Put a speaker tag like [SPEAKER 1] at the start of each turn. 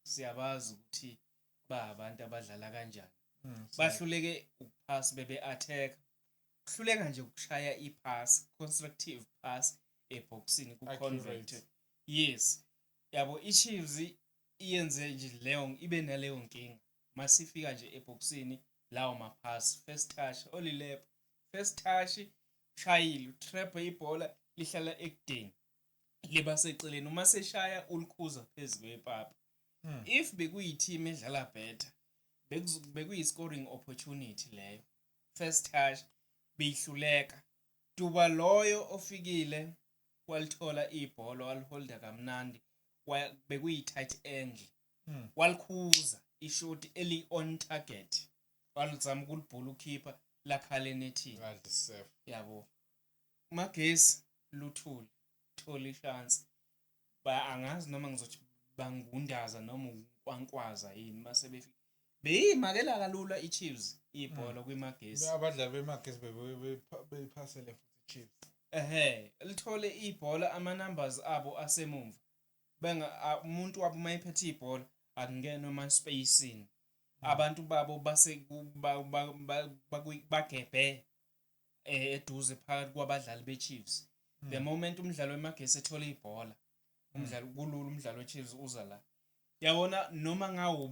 [SPEAKER 1] siyabazi ukuthi abantu abadlala kanjani bahluleke ukupass bebe attack kuhluleka nje ukushaya ipass constructive pass eboxini ku convert yes yabo iChiefs iyenze nje leyo ibe naleyo nkinga masifika nje eboxini lawo mapass first touch only lap first touch shayile trap ibhola lihlala ekudeni liba seceleni uma seshaya ulikhuza phezulu kwepapa if bekuyiteam edlala better bekuyi scoring opportunity leyo first touch beyihluleka duba loyo ofikile walithola ibhola waliholda kamnandi bekuyi tight angle walikhuza ishoti eli on target walizama ukulibhola ukhipha lakhala nethini yabo Magesi luthuli thola ichance angazi noma ngizothi bangundaza noma ukwankwaza yini mase befika beyimakela kalula iChiefs ibhola kwiMagesi
[SPEAKER 2] abadlali beMagesi beyiphasele futhi iChiefs
[SPEAKER 1] lithole ibhola ama numbers abo asemumva umuntu wabo mayiphethe ibhola akungena noma spacing abantu babo base bagebhe eduze phakathi kwabadlali beChiefs the moment umdlalo weMagesi ethola ibhola umdlalo kulula umdlalo weChiefs uza la yabona noma ngawo